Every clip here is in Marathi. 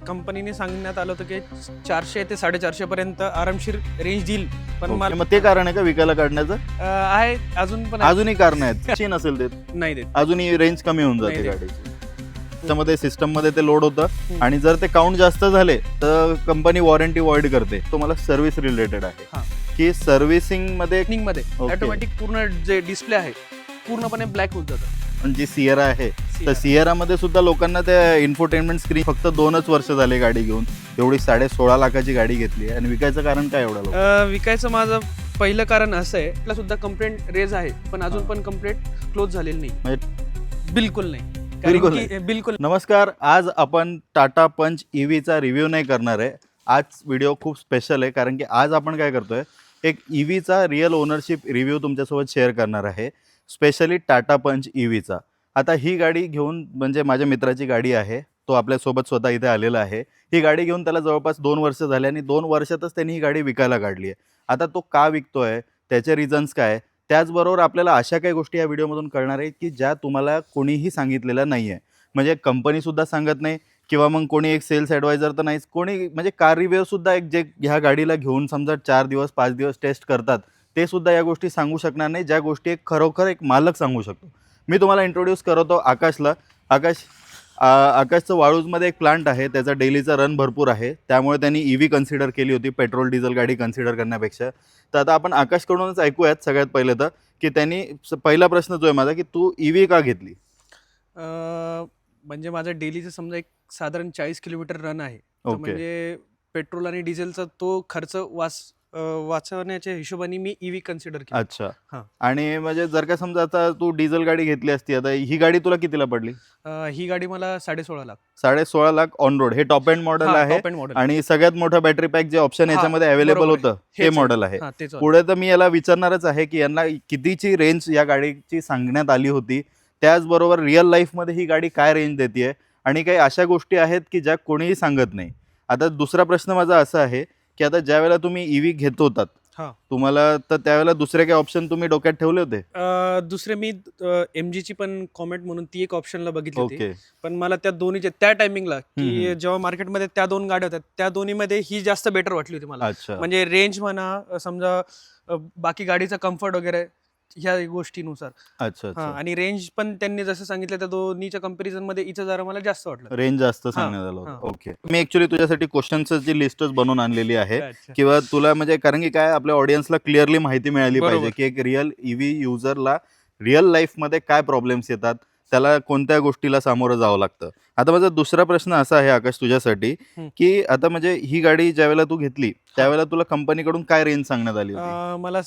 कंपनीने सांगण्यात आलं होतं की 400 ते 450 पर्यंत आरामशीर रेंज देईल, पण मला मग ते कारण आहे का विकायला काढण्याचं? आहे अजून पण आहे. अजूनही कारण आहेत कशी नसेल ते नाही देत. अजूनही रेंज कमी होऊन नाही जाते देत. गाडीची. त्याच्यामध्ये सिस्टम मध्ये ते लोड होतं आणि जर ते काउंट जास्त झाले तर कंपनी वॉरंटी वॉइड करते. तुम्हाला सर्व्हिस रिलेटेड आहे हा. की सर्व्हिसिंग मध्ये Lightning मध्ये Okay. ऑटोमॅटिक पूर्ण जे डिस्प्ले आहे पूर्णपणे ब्लॅक होत जातं. जी सिएरा आहे तर Sierra. सिएरा मध्ये सुद्धा लोकांना त्या इन्फोटेनमेंट स्क्रीन फक्त 2च वर्ष झाले गाडी घेऊन एवढी 16.5 लाखाची गाडी घेतली आणि विकायचं कारण काय एवढा लोक? विकायचं माझं पहिलं कारण असं आहे, आपला सुद्धा कंप्लेंट रेज आहे, पण अजून पण कंप्लेंट क्लोज झालेली नाही. बिलकुल नाही. बिलकुल कारण की बिलकुल नमस्कार, आज आपण टाटा पंच ईव्हीचा रिव्ह्यू नाही करणार आहे. आज व्हिडिओ खूप स्पेशल आहे कारण की आज आपण काय करतोय, एक ईव्हीचा रिअल ओनरशिप रिव्ह्यू तुमच्यासोबत शेअर करणार आहे, स्पेशली टाटा पंच ईव्हीचा. आता ही गाडी घेऊन म्हणजे माझ्या मित्राची गाडी आहे, तो आपल्यासोबत स्वतः इथे आलेला आहे. ही गाडी घेऊन त्याला जवळपास 2 वर्ष झाले आणि 2 वर्षातच त्यांनी ही गाडी विकायला काढली आहे. आता तो का विकतोय, त्याचे रिझन्स काय, त्याचबरोबर आपल्याला अशा काही गोष्टी या व्हिडिओमधून कळणार आहेत की ज्या तुम्हाला कोणीही सांगितलेल्या नाही आहे. म्हणजे कंपनीसुद्धा सांगत नाही किंवा मग कोणी एक सेल्स ॲडवायझर तर नाहीच, कोणी म्हणजे कार रिव्ह्यूसुद्धा एक जे ह्या गाडीला घेऊन समजा 4 दिवस 5 दिवस टेस्ट करतात ते सुद्धा या गोष्टी सांगू शकणार नाही, ज्या गोष्टी एक खरोखर एक मालक सांगू शकतो. मी तुम्हाला इंट्रोड्यूस करतो आकाशला. आकाशचं वाळूजमध्ये एक प्लांट आहे, त्याचा डेलीचा रन भरपूर आहे, त्यामुळे त्यांनी ईव्ही कन्सिडर केली होती पेट्रोल डिझेल गाडी कन्सिडर करण्यापेक्षा. तर आता आपण आकाशकडूनच ऐकूयात सगळ्यात पहिले तर की त्यांनी पहिला प्रश्न जो आहे माझा की तू ईव्ही का घेतली? म्हणजे माझं डेलीचं समजा एक साधारण 40 किलोमीटर रन आहे. तर Okay. म्हणजे पेट्रोल आणि डिझेलचा तो खर्च वाचवण्याच्या हिशोबाने मी ईव्ही कन्सिडर केला. अच्छा. हां. आणि म्हणजे जर का समजा आता तू डिझेल गाडी घेतली असती, आता ही गाडी तुला कितीला पडली? ही गाडी मला 16.5 लाख. 16.5 lakh on road. हे टॉप एंड मॉडेल आहे टॉप एंड मॉडेल. आणि सगळ्यात मोठं बॅटरी पॅक जे ऑप्शन हा, याच्यामध्ये अवेलेबल बरोबर आहे. होतं ते हेच मॉडेल आहे. तेच पुढे तर मी याला विचारणारच आहे की यांना कितीची रेंज या गाडीची सांगण्यात आली होती, त्याचबरोबर रिअल लाईफमध्ये ही गाडी काय रेंज देते आणि काही अशा गोष्टी आहेत की ज्या कोणीही सांगत नाही. आता दुसरा प्रश्न माझा असा आहे की आता ज्या वेळेला तुम्ही ईव्ही घेत होतात तुम्हाला तर त्यावेळेला दुसरे काही ऑप्शन तुम्ही डोक्यात ठेवले होते? दुसरे मी MG ची पण कॉमेंट म्हणून ती एक ऑप्शनला बघितली होती. ओके. पण मला त्या दोन्हीच्या त्या टायमिंगला की जेव्हा मार्केटमध्ये त्या 2 गाड्या होत्या त्या दोन्हीमध्ये ही जास्त बेटर वाटली होती मला. अच्छा. म्हणजे रेंज म्हणा, समजा बाकी गाडीचा कम्फर्ट वगैरे ह्या गोष्टीनुसार. अच्छा अच्छा. आणि रेंज पण त्यांनी जसं सांगितलं त्या दोन्हीच्या कंपॅरिझन मध्ये हिचं जरा मला जास्त वाटलं. रेंज जास्त सांगण्यात आलं हां. होतं. ओके. मी ऍक्च्युली तुझ्यासाठी क्वेश्चन्सची लिस्टच बनवून आणलेली आहे अच्छा. किंवा तुला म्हणजे कारण की काय आपल्या ऑडियन्सला क्लिअरली माहिती मिळाली बरोबर. पाहिजे की एक रिअल ईव्ही युजरला रिअल लाईफमध्ये काय प्रॉब्लेम्स येतात, त्याला कोणत्या गोष्टीला सामोरं जावं लागतं. आता माझा दुसरा प्रश्न असा आहे आकाश तुझ्यासाठी की आता म्हणजे ही गाडी ज्यावेळेला तू घेतली त्यावेळेला तुला कंपनीकडून काय रेंज सांगण्यात आली होती? मला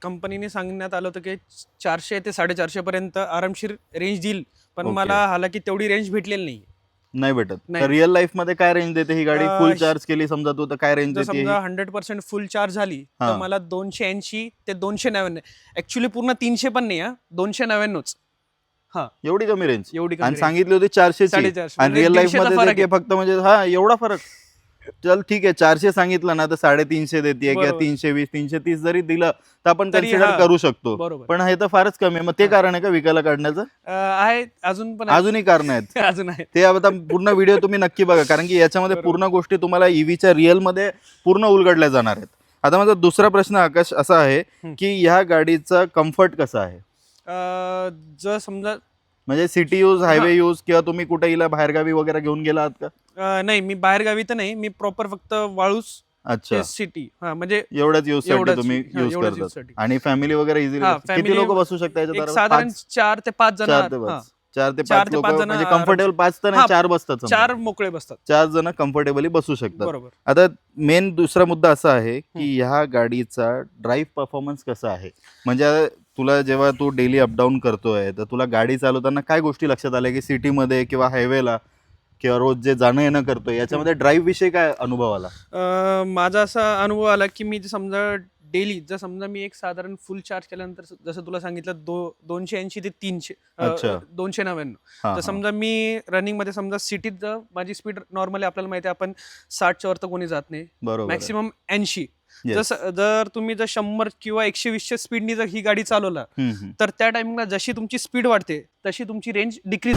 कंपनीने सांगण्यात आलं होतं की 400 ते 450 पर्यंत आरामशीर रेंज देईल, पण Okay. मला हालाकी तेवढी रेंज भेटलेली नाही. नाही भेटत. नाही. तर रिअल लाईफ मध्ये काय रेंज देते ही गाडी? फुल अं, चार्ज केली समजा तू तर काय रेंज जर देते? समजा 100% फुल चार्ज झाली तर हां. मला 280 ते 299, ऍक्च्युली पूर्ण 300 पण नाही, 299च. हा, एवढी कमी रेंज एवढी कमी आणि range. सांगितली होती 400 ची 450. आणि म्हणजे रिअल लाईफ 150 चा मध्ये फरक देते फक्त म्हणजे हा एवढा फरक. चल ठीक आहे, 400 सांगितलं ना तर 350 देते किंवा बरोबर. 320 330 जरी दिलं तर आपण तरी कन्सिडर हा, करू शकतो. बरोबर. पण हे तर फारच कमी आहे. मग ते कारण आहे का विकायला काढण्याचं? आहे अजून पण आहे. अजूनही कारण आहेत. अजून आहे. ते आता पूर्ण व्हिडिओ तुम्ही नक्की बघा कारण की याच्यामध्ये बरोबर. पूर्ण गोष्टी तुम्हाला ईव्हीच्या रिअल मध्ये पूर्ण उलगडल्या जाणार आहेत. आता माझा दुसरा प्रश्न आकाश असा आहे की ह्या गाडीचा कम्फर्ट कसा आहे? जर समजा म्हणजे सिटी यूज, हायवे यूज किंवा तुम्ही कुठे हिला बाहेरगावी वगैरे घेऊन गेला आहात का? नाही, मी बाहेर गावी तर नाही, मी प्रॉपर फक्त वाळूस अच्छा, सिटी म्हणजे एवढ्याच यूज साठी एवढंच, तुम्ही हा, यूज एवढंच करतात use साठी. आणि फॅमिली वगैरे इझिली हा, किती family लोक बसू शकता एक याच्यात? साधारण 4 ते 5 जण. 4 ते 5 हा, 4 ते 4 5 ते लोक 5 जण म्हणजे कम्फर्टेबल 5 तर नाही हा, 4 बसतात समजा. 4 मोकळे बसतात. 4 जण कम्फर्टेबली बसू शकतात. बरोबर. आता मेन दुसरा मुद्दा असा आहे की ह्या गाडीचा ड्राईव्ह परफॉर्मन्स कसा आहे? म्हणजे तुला जेव्हा तू डेली अपडाऊन करतोय तर तुला गाडी चालवताना काय गोष्टी लक्षात आल्या की सिटीमध्ये किंवा हायवेला किंवा रोज जे जाणं येणं करतोय याच्यामध्ये ड्राईव्ह विषयी काय अनुभव आला? माझा असा अनुभव आला की मी समजा डेली जर समजा मी एक साधारण फुल चार्ज केल्यानंतर जसं तुला सांगितलं 280 ते 300 अच्छा. 299. हा, तर समजा मी रनिंग मध्ये समजा सिटीत माझी स्पीड नॉर्मली आपल्याला माहिती आहे आपण 60च्या वर तर कोणी जात नाही, बरोबर आहे. मॅक्सिमम 80. Yes. जर तुम्ही 100 किंवा 120च्या स्पीडनी जर ही गाडी चालवला तर त्या टायमिंगला जशी तुमची स्पीड वाढते तशी तुमची रेंज डिक्रीज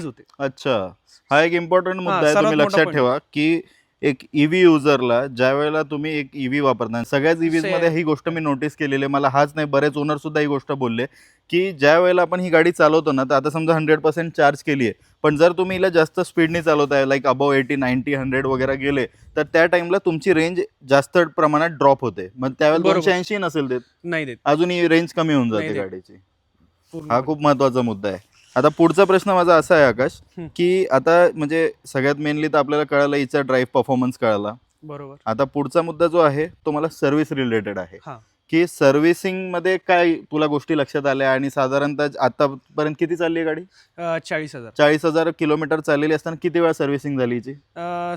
होते. अच्छा, हा एक इम्पॉर्टंट मुद्दा आहे. सर्वात तुम्ही मोठा लक्षात point. ठेवा की एक ईव्ही युजरला ज्या वेळेला तुम्ही एक ईव्ही वापरता, सगळ्याच ईव्हीज मध्ये ही गोष्ट मी नोटीस केलेली आहे. मला हाच नाही, बरेच ओनर सुद्धा ही गोष्ट बोलले की ज्या वेळेला आपण ही गाडी चालवतो ना, तर आता समजा 100% चार्ज केली आहे, पण जर तुम्ही हिला जास्त स्पीडने चालवताय, लाईक अबव 80, 90, 100 वगैरे गेले, तर त्या टाइमला तुमची रेंज जास्त प्रमाणात ड्रॉप होते. मग त्यावेळेला बरोबर. 280 नसेल देत, नाही देत अजूनही रेंज कमी होऊन नाही जाते देत. गाडीची. पूर्ण. हा खूप महत्वाचा मुद्दा आहे. आता पुढचा प्रश्न माझा असा आहे आकाश, हम्म. की आता म्हणजे सगळ्यात मेनली तर आपल्याला कळालं हिचा ड्राईव्ह परफॉर्मन्स कळाला. बरोबर. आता पुढचा मुद्दा जो आहे तो मला सर्व्हिस रिलेटेड आहे, हा की सर्व्हिसिंग मध्ये काय तुला गोष्टी लक्षात आल्या आणि साधारणतः आतापर्यंत किती चालली आहे गाडी? 40,000 40,000 किलोमीटर चाललेली असताना किती वेळा सर्व्हिसिंग झाली हिची?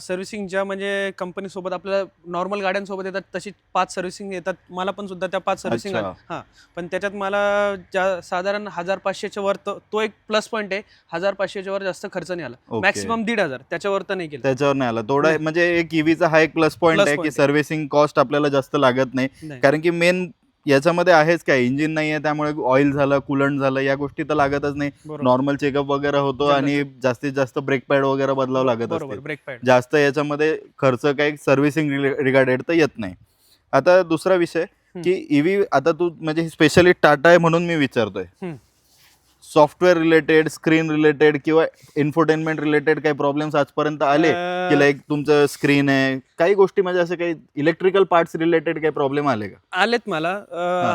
सर्व्हिसिंग ज्या म्हणजे कंपनी सोबत आपल्याला नॉर्मल गाड्यांसोबत येतात तशी 5 सर्व्हिसिंग येतात. मला पण सुद्धा त्या 5 सर्व्हिसिंग अच्छा. हां, पण त्याच्यात मला ज्या साधारण 1,500च्या वर तो एक प्लस पॉईंट आहे. 1,500च्या वर जास्त खर्च नाही आला. Okay. मॅक्सिमम 1,500 त्याच्यावर तर नाही केलं. त्याच्यावर नाही आला थोडा, नाही. म्हणजे एक ईव्हीचा हा एक प्लस पॉईंट Plus आहे की point आहे. सर्व्हिसिंग कॉस्ट आपल्याला जास्त लागत नाही. नाही. कारण की मेन याच्यामध्ये आहेच काय, इंजिन नाही आहे त्यामुळे ऑइल झालं, कुलंट झालं, या गोष्टी तर लागतच नाही. बरोबर. नॉर्मल चेकअप वगैरे होतो जनरल आणि जास्तीत जास्त ब्रेक पॅड वगैरे बदलावं लागत बरोबर. असते. Brake pad. जास्त याच्यामध्ये खर्च काही सर्व्हिसिंग रिगार्डेड तर येत नाही. आता दुसरा विषय की ईव्ही, आता तू म्हणजे स्पेशली टाटा आहे म्हणून मी विचारतोय, सॉफ्टवेअर रिलेटेड, स्क्रीन रिलेटेड किंवा इन्फोटेनमेंट रिलेटेड काही प्रॉब्लेम्स आजपर्यंत आले की लाईक तुमचं स्क्रीन आहे, काही गोष्टी म्हणजे असं काही इलेक्ट्रिकल पार्ट्स रिलेटेड काही प्रॉब्लेम आले का? आलेत मला.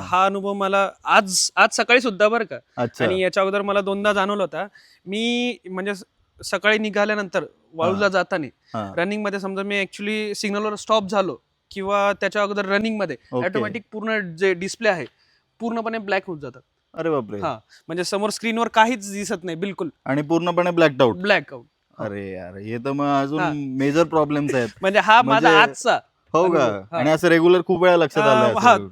हा अनुभव मला आज सकाळी सुद्धा बरं का. अच्छा. आणि याच्या अगोदर मला 2दा जाणवला होता. मी म्हणजे सकाळी निघाल्यानंतर वाळूला जाताना रनिंग मध्ये समजा मी ऍक्च्युली सिग्नलवर स्टॉप झालो किंवा त्याच्या अगोदर रनिंग मध्ये Okay. ऑटोमॅटिक पूर्ण जे डिस्प्ले आहे पूर्णपणे ब्लॅक होऊन जातात. अरे बापरे. हा, म्हणजे समोर स्क्रीनवर काहीच दिसत नाही, बिलकुल आणि पूर्णपणे ब्लॅक आउट. Black out. अरे यार, हे तर मग हा. अजून मेजर प्रॉब्लेम्स आहेत. म्हणजे हा माझा म्हणजे- आजचा हो का? अनुभव. हा. आणि असं रेग्युलर खूप वेळा लक्षात आलं हा. असेल.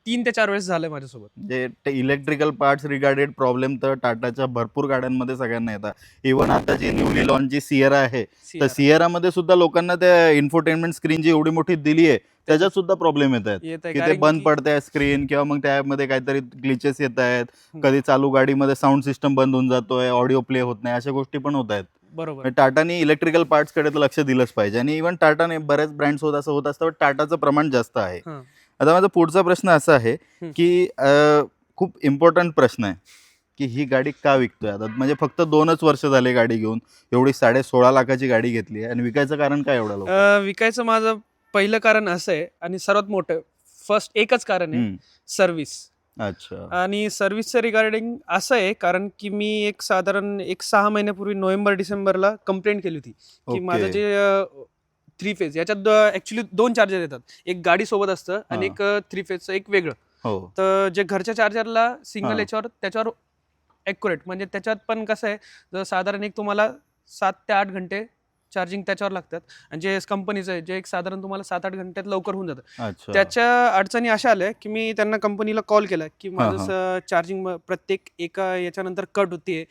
3 ते 4 वेळेस झालंय माझ्यासोबत. म्हणजे इलेक्ट्रिकल पार्ट्स रिगार्डेड प्रॉब्लेम तर टाटाच्या भरपूर गाड्यांमध्ये सगळ्यांना येतात. इव्हन आता जी न्यूली लॉन्च जी सिएरा आहे, तर Sierra. सिएरामध्ये सुद्धा लोकांना त्या इन्फोटेनमेंट स्क्रीन जी एवढी मोठी दिली आहे त्याच्यात सुद्धा प्रॉब्लेम येत आहेत, येत आहे की ते कारण बंद की- पडते स्क्रीन किंवा मग त्यामध्ये काहीतरी ग्लिचेस येत आहेत, हम्म. कधी चालू गाडीमध्ये साऊंड सिस्टम बंद होऊन जातोय, ऑडिओ प्ले होत नाही, अशा गोष्टी पण होत आहेत. बरोबर. टाटाने इलेक्ट्रिकल पार्ट्सकडे तर लक्ष दिलंच पाहिजे. आणि इव्हन टाटाने बऱ्याच ब्रँड्स असं होत असतं, पण टाटाचं प्रमाण जास्त आहे. हा. आता माझा पुढचा प्रश्न असा आहे की खूप इम्पॉर्टंट प्रश्न आहे की ही गाडी का विकतोय आता? म्हणजे फक्त 2च वर्ष झाले गाडी घेऊन, एवढी 16.5 लाखाची गाडी घेतली आहे आणि विकायचं कारण काय एवढा लोक? विकायचं माझं पहिलं कारण असं आहे आणि सर्वात मोठं फर्स्ट एकच कारण आहे, सर्व्हिस. अच्छा. आणि सर्व्हिसचं रिगार्डिंग असं आहे कारण की मी एक साधारण 6 महिन्यापूर्वी नोव्हेंबर-डिसेंबरला कंप्लेंट केली होती की ओके. माझं जे 3 फेज याच्यात ऍक्च्युली 2 चार्जर येतात, एक गाडी सोबत असतं आणि एक 3 फेजचं एक वेगळं. हो. तर जे घरच्या चार्जरला सिंगल हा. याच्यावर त्याच्यावर ॲक्युरेट, म्हणजे त्याच्यात पण कसं आहे, जर साधारण एक तुम्हाला 7 ते 8 घंटे चार्जिंग त्याच्यावर लागतात आणि जे कंपनीचं आहे जे एक साधारण तुम्हाला 7-8 घंट्यात लवकर होऊन जातं. अच्छा. त्याच्या अडचणी अशा आल्या की मी त्यांना कंपनीला कॉल केला की माझं चार्जिंग प्रत्येक एका याच्यानंतर कट होतीये,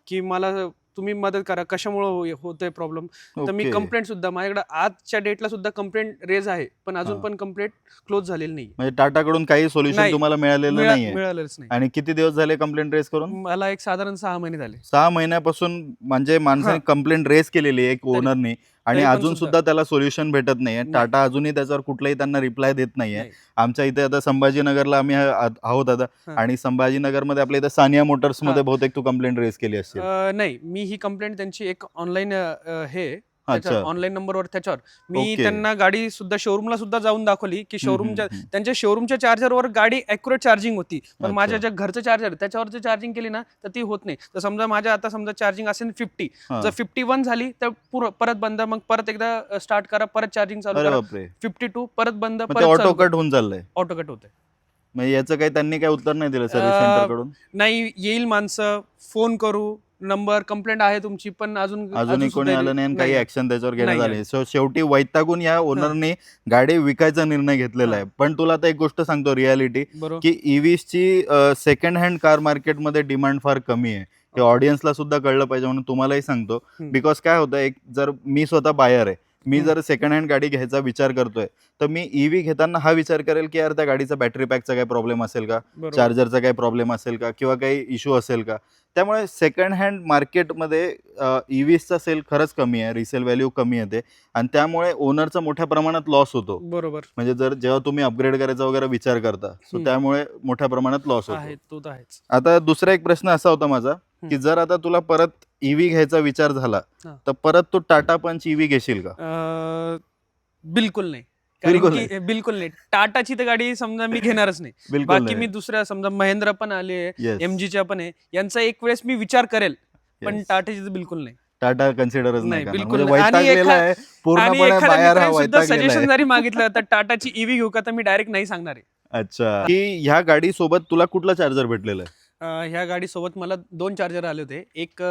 की मला तुम्ही मदत करा, कशामुळे होतोय प्रॉब्लेम. तर मी ओके. कंप्लेंट सुद्धा माझ्याकडे आजच्या डेटला सुद्धा कंप्लेंट रेज आहे, पण अजून हा. पण कंप्लेंट क्लोज झालेली नाही. म्हणजे टाटाकडून काही सोल्युशन नाही. तुम्हाला मिळालेलं नाहीये? मिळालेलंच नाही. आणि किती दिवस झाले कंप्लेंट रेस करून? मला एक साधारण 6 महिने झाले. 6 महिन्यापासून म्हणजे माणसाने कंप्लेंट रेस केलेली आहे एक ओनरनी, आणि तरी पण अजून सुद्धा त्याला सोल्युशन भेटत नाहीये. टाटा अजूनही त्याच्यावर कुठलाही त्यांना रिप्लाय देत नाहीये. नाही. आमच्या इथे आता संभाजीनगरला आम्ही आहोत आता, आणि संभाजीनगरमध्ये आपल्या इथे सानिया मोटर्स मध्ये बहुतेक तू कंप्लेंट रेस केली असते. नाही, मी ही कंप्लेंट त्यांची एक ऑनलाईन हे अच्छा. ऑनलाईन नंबरवर त्याच्यावर मी ओके. त्यांना गाडी सुद्धा शोरूमला सुद्धा जाऊन दाखवली की शोरूमच्या हम्म. त्यांच्या शोरूमच्या चार्जरवर गाडी ॲक्युरेट चार्जिंग होती, पण अच्छा. माझ्या जे घरचं चार्जर त्याच्यावर जर चार्जिंग केली ना तर ती होत नाही. तर समजा माझ्या आता समजा चार्जिंग असेल 50, हा. जर 51 झाली तर परत बंद, मग परत एकदा स्टार्ट करा, परत चार्जिंग चालू अरे करा, बापरे. 52 परत बंद, मग ते परत ऑटो कट होऊन चाललंय. ऑटो कट होते. म्हणजे याचं काही त्यांनी काही उत्तर नाही दिलं सर्व्हिस सेंटर कडून? नाही, येईल माणसं, फोन करू, नंबर कंप्लेंट आहे तुमची, पण अजूनही कोणी आलं नाही आणि काही ऍक्शन त्याच्यावर घेण्यात नाही आली. सो शेवटी वैतागून या ओनरने गाडी विकायचा निर्णय घेतलेला आहे. पण तुला आता एक गोष्ट सांगतो रियालिटी, बरोबर. की ईव्हीची सेकंड हँड कार मार्केटमध्ये डिमांड फार कमी आहे. हे ऑडियन्सला सुद्धा कळलं पाहिजे म्हणून तुम्हालाही सांगतो. बिकॉज काय होतं, एक जर मी स्वतः बायर आहे, मी जर सेकंड हँड गाडी घ्यायचा विचार करतोय तर मी ईव्ही घेताना हा विचार करेल की यार त्या गाडीचा बॅटरी पॅकचा काही प्रॉब्लेम असेल का, बरोबर. चार्जरचा काही प्रॉब्लेम असेल का, किंवा काही इश्यू असेल का. त्यामुळे सेकंड हँड मार्केटमध्ये ईव्हीचा सेल खरंच कमी आहे, रिसेल व्हॅल्यू कमी येते आणि त्यामुळे ओनरचा मोठ्या प्रमाणात लॉस होतो. बरोबर म्हणजे जर जेव्हा तुम्ही अपग्रेड करायचा वगैरे विचार करता सो त्यामुळे मोठ्या प्रमाणात लॉस होतो. आहे, तो तर आहेच. आता दुसरा एक प्रश्न असा होता माझा की जर आता तुला परत ईव्ही घ्यायचा विचार झाला तर परत तू टाटा पंच ईव्ही घेशील का? बिलकुल नाही. बिलकुल कारण की बिलकुल नाही. टाटाची तर गाडी समजा मी घेणारच नाही. बिलकुल बाकी नाही. मी दुसऱ्या समजा महिंद्रा पण आले, Yes. एमजीच्या पण आहे, यांचा एक वेळेस मी विचार करेल, पण Yes. टाटाची तर बिलकुल नाही. टाटा कन्सिडरच नाही, नाही करणार. बिलकुल म्हणजे नाही. आणि वैतागलेला आहे आणि पूर्णपणे, एखाद्या बाहेर हा मित्राने सुद्धा वैतागलेला सजेशन आहे. जरी मागितलं तर टाटाची ईव्ही घेऊ का, तर मी डायरेक्ट नाही सांगणार आहे. अच्छा, की ह्या गाडी सोबत तुला कुठला चार्जर भेटलेला आहे? ह्या गाडी सोबत मला 2 चार्जर आले होते. एक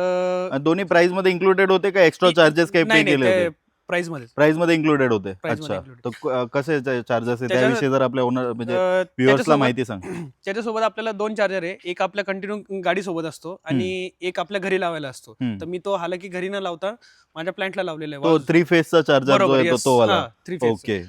दोन्ही प्राइस मध्ये इन्क्लुडेड होते का एक्स्ट्रा चार्जेस काही पे केले होते? प्राइस मध्ये. प्राइस मध्ये इन्क्लुडेड होते. Price मध्ये अच्छा, included. तर कसे चार्जेस आहे त्याच्या- त्याविषयी जर आपल्या ओनर म्हणजे व्ह्युअर्सला त्याच्यासोबत माहिती सांग. त्याच्यासोबत आपल्याला 2 चार्जर आहे. एक आपल्या कंटिन्यू गाडी सोबत असतो आणि एक आपल्या घरी लावायला असतो. हम्म. तर मी तो हालाकी घरी न लावता माझ्या प्लांटला लावलेला तो 3 फेजचा चार्जर जो बरोबर, आहे yes. तो वाला. 3 फेज. ओके.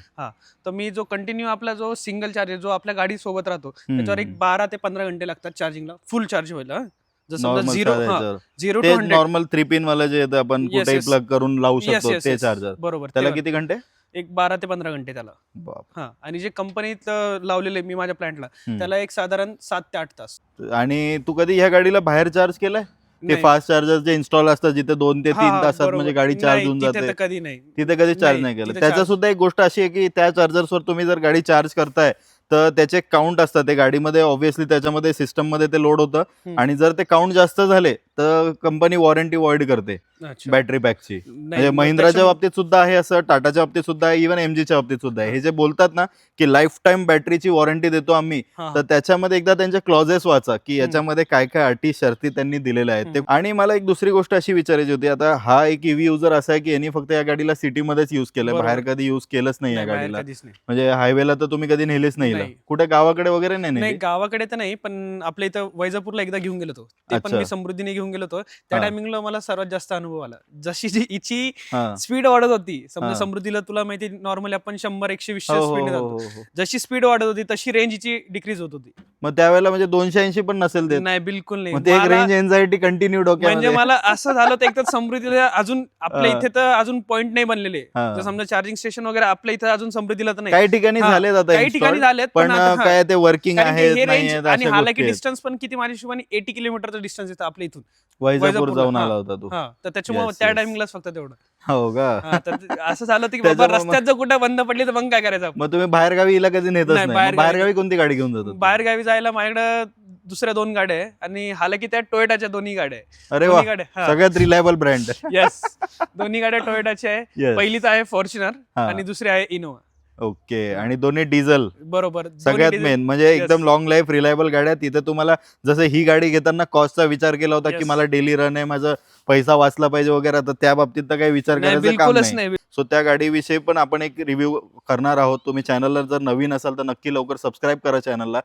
तर मी जो कंटिन्यू आपला जो सिंगल चार्जर जो आपल्या गाडी सोबत राहतो त्याच्यावर एक 12 ते 15 घंटे लागतात चार्जिंगला फुल चार्ज व्हायला. जर समजा नॉर्मल 0 ते to 100 नॉर्मल 3 पिन वाला जे येतं आपण Yes, कुठेही yes. प्लग करून लावू Yes, शकतो yes, ते yes. चार्जर. बरोबर. त्याला ते किती घंटे? एक 12 ते 15 घंटे त्याला. बाप. आणि जे कंपनीत लावलेले मी माझ्या प्लांटला हम्म. त्याला एक साधारण 7 ते 8 तास. आणि तू कधी ह्या गाडीला बाहेर चार्ज केलाय? ते नाही. फास्ट चार्जर जे इन्स्टॉल असतात जिथे 2 ते 3 तासात बरोबर. म्हणजे गाडी चार्ज नाही, होऊन तिथे जाते, तर कधी नाही. तिथे कधी चार्ज नाही, नाही केलं. तिथे त्याच्या charge- सुद्धा एक गोष्ट अशी आहे की त्या चार्जर्सवर तुम्ही जर गाडी चार्ज करताय तर त्याचे काउंट असतात ते गाडीमध्ये, ऑब्व्हियसली त्याच्यामध्ये सिस्टम मध्ये ते लोड होतं हम्म. आणि जर ते काउंट जास्त झाले तर कंपनी वॉरंटी वॉइड करते अच्छा. बॅटरी पॅकची. नाही, म्हणजे मग महिंद्राच्या त्याच्यामुळे- बाबतीत सुद्धा आहे असं, टाटाच्या बाबतीत सुद्धा आहे, इव्हन एमजीच्या बाबतीत सुद्धा आहे. हे जे बोलतात ना की लाईफ टाईम बॅटरीची वॉरंटी देतो आम्ही, हा, तर त्याच्यामध्ये एकदा त्यांचे क्लॉजेस वाचा की याच्यामध्ये काय काय अटी शर्ती त्यांनी दिलेल्या आहेत ते. आणि मला एक दुसरी गोष्ट अशी विचारायची होती, आता हा एक ईव्ही युजर असा आहे की यांनी फक्त या गाडीला सिटीमध्येच युज केलंय, बरोबर. बाहेर कधी युज केलंच नाही या नाही, बाहेर गाडीला. कधीच नाही. म्हणजे हायवेला तर तुम्ही कधी नेलीच नाही हिला? नाही. कुठे गावाकडे वगैरे नाही नाही, नेली? गावाकडे तर नाही, पण आपल्या इथं वैजापूरला एकदा घेऊन गेलो होतो. ते पण अच्छा. मी समृद्धीने घेऊन गेलो होतो. त्या हा. टायमिंगला मला सर्वात जास्त अनुभव आला. जशी जी हिची हा. स्पीड वाढत होती, समजा हा. समृद्धीला तुला माहिती नॉर्मली आपण 100-120 हो, हो, स्पीड हो, जातो. हो, हो. जशी स्पीड वाढत होती तशी रेंज हिची डिक्रीज होत होती. मग त्यावेळेला म्हणजे 280 पण नसेल देत? नाही, बिलकुल नाही. मग ते एक मला- रेंज एन्झायटी कंटिन्यू म्हणजे डोक्यामध्ये. मला असं झालं होतं, एक तर समृद्धीला अजून आपल्या हा. इथे तर अजून पॉइंट नाही बनलेले. हा. जर समजा चार्जिंग स्टेशन वगैरे आपल्या इथं अजून समृद्धीला तर नाही. काही ठिकाणी हा, झालेत आता काही ठिकाणी install, झालेत, पण आता- काय ते वर्किंग कारण की आहेत हे नाही रेंज आहेत आणि अशा हालाकी गोष्टी आहेत. डिस्टन्स पण किती माझ्या हिशोबाने 80 किलोमीटरचा डिस्टन्स येतं आपल्या इथून वैजापूर वैजापूरला. जाऊन हा. आला होता तू? हा, तर त्याच्यामुळे Yes, त्या yes. टायमिंगलाच फक्त तेवढं. हो का? हा, तर असं झालं होतं की बाबा त्याच्यामुळे मग- रस्त्यात जर कुठं बंद पडली तर मग काय करायचं आपण? मग तुम्ही बाहेर गावी हिला कधी नेतच नाही, नाही? बाहेरगावी- बाहेर गावी कोणती गाडी घेऊन जातात? बाहेर गावी जायला माझ्याकडे दुसऱ्या 2 गाड्या आहे आणि हालाकी त्या टोयोटाच्या दोन्ही गाड्या आहे. अरे वा, दोन्ही गाड्या, हा. सगळ्यात रिलायबल ब्रँड. येस, दोन्ही गाड्या टोयोटाच्या आहे. Yes. पहिलीच आहे फॉर्च्युनर हा. आणि दुसरी आहे इनोवा. ओके. आणि दोन्ही डिझेल. बरोबर. सगळ्यात दोन्ही मेन म्हणजे Yes. एकदम लॉंग लाईफ रिलायबल गाड्या. तिथे तुम्हाला जसं ही गाडी घेताना कॉस्टचा विचार केला होता की Yes. मला डेली रन आहे, माझा पैसा वाचला पाहिजे वगैरे, तर त्या बाबतीत तर काही विचार नाही, करायचं काम बिलकुलच नाही. नाही. सो त्या गाडीविषयी पण आपण एक रिव्ह्यू करणार आहोत. तुम्ही चॅनलला जर नवीन असाल तर नक्की लवकर सबस्क्राईब करा चॅनलला.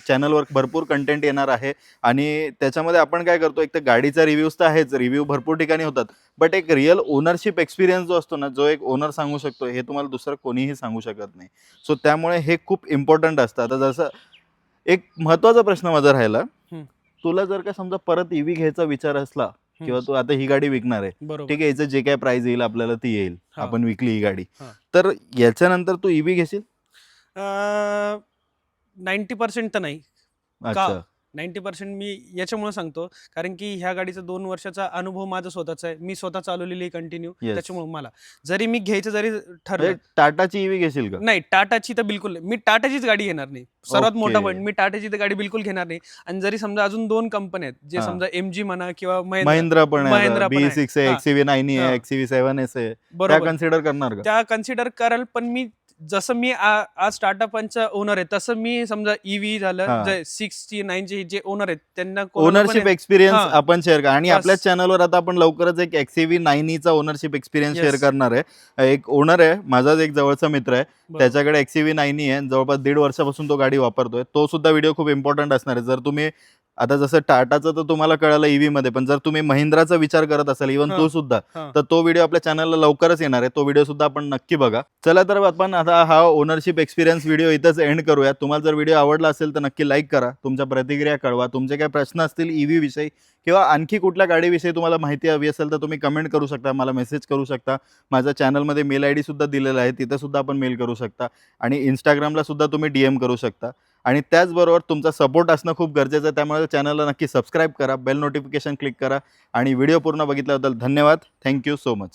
चॅनलवर भरपूर कंटेंट येणार आहे आणि त्याच्यामध्ये आपण काय करतो, एक तर गाडीचा रिव्ह्यूज तर आहेच, रिव्ह्यू भरपूर ठिकाणी होतात, बट एक रिअल ओनरशिप एक्सपिरियन्स जो असतो ना, जो एक ओनर सांगू शकतो, हे तुम्हाला दुसरं कोणीही सांगू शकत नाही. सो त्यामुळे हे खूप इम्पॉर्टंट असतं. आता जसं एक महत्त्वाचा प्रश्न माझा राहिला, हम्म. तुला जर का समजा परत ईव्ही घ्यायचा विचार असला किंवा तू आता ही गाडी विकणार आहे, बरोबर. ठीक आहे, याचं जे काय प्राइस येईल आपल्याला ती येईल, हा. आपण विकली ही गाडी, हा. तर याच्यानंतर तू ईव्ही घेशील? 90% तर नाही. अच्छा. 90% मी याच्यामुळे सांगतो कारण की ह्या गाडीचा 2 वर्षाचा अनुभव माझा स्वतःचा आहे. मी स्वतः चालवलेली कंटिन्यू. Yes. त्याच्यामुळे मला जरी मी घ्यायचं जरी ठरलं, म्हणजे टाटाची ईव्ही घेशील का? नाही, टाटाची तर बिलकुल नाही. मी टाटाचीच गाडी घेणार नाही. सर्वात मोठा Okay. पॉईंट, मी टाटाची तर गाडी बिलकुल घेणार नाही. आणि जरी समजा अजून 2 कंपन्या आहेत जे हा. समजा एमजी म्हणा किंवा महिंद्रा पण आहे, महिंद्रा पण आहे. B6 आहे, हा. XCV9 हा. आहे, XCV7S आहे, त्या बरोबर, कन्सिडर करणार का? त्या कन्सिडर कराल, पण मी जसं मी आज टाटा पंचचा ओनर आहे, तसं मी समजा ईव्ही झालं, हा. जे 6ची 9ची जे ओनर आहेत त्यांना कोणाला पण ओनरशिप आहे- एक्सपिरियन्स हा. आपण शेअर करा. आणि बस. आपल्या चॅनलवर आता आपण लवकरच एक XCV 9चा ओनरशिप एक्सपिरियन्स Yes. शेअर करणार आहे. एक ओनर आहे, माझाच एक जवळचा मित्र आहे, बरोबर. त्याच्याकडे XCV 9 आहे, जवळपास 1.5 वर्षापासून तो गाडी वापरतोय. तो सुद्धा व्हिडिओ खूप इम्पॉर्टंट असणार आहे. जर तुम्ही आता जसं टाटाचं तर तुम्हाला कळालं EV मध्ये, पण जर तुम्ही महिंद्राचा विचार करत असाल इव्हन हा. तो सुद्धा, हा. तर तो व्हिडिओ आपल्या चॅनलला लवकरच येणार आहे. तो व्हिडिओ सुद्धा आपण नक्की बघा. चला तर आपण आता हा ओनरशिप एक्सपिरियन्स व्हिडिओ इथंच एंड करूया. तुम्हाला जर व्हिडिओ आवडला असेल तर नक्की लाईक करा, तुमच्या प्रतिक्रिया कळवा, तुमचे काही प्रश्न असतील EV विषयी किंवा आणखी कुठल्या गाडीविषयी तुम्हाला माहिती हवी असेल तर तुम्ही कमेंट करू शकता, मला मेसेज करू शकता. माझ्या चॅनलमध्ये मेल ID सुद्धा दिलेला आहे, तिथं सुद्धा आपण मेल करू शकता आणि इंस्टाग्रामला सुद्धा तुम्ही DM करू शकता. आणि त्याचबरोबर तुमचा सपोर्ट असणं खूप गरजेचं आहे, त्यामुळे चॅनलला नक्की सबस्क्राईब करा, बेल नोटिफिकेशन क्लिक करा आणि व्हिडिओ पूर्ण बघितल्याबद्दल धन्यवाद. Thank you so much.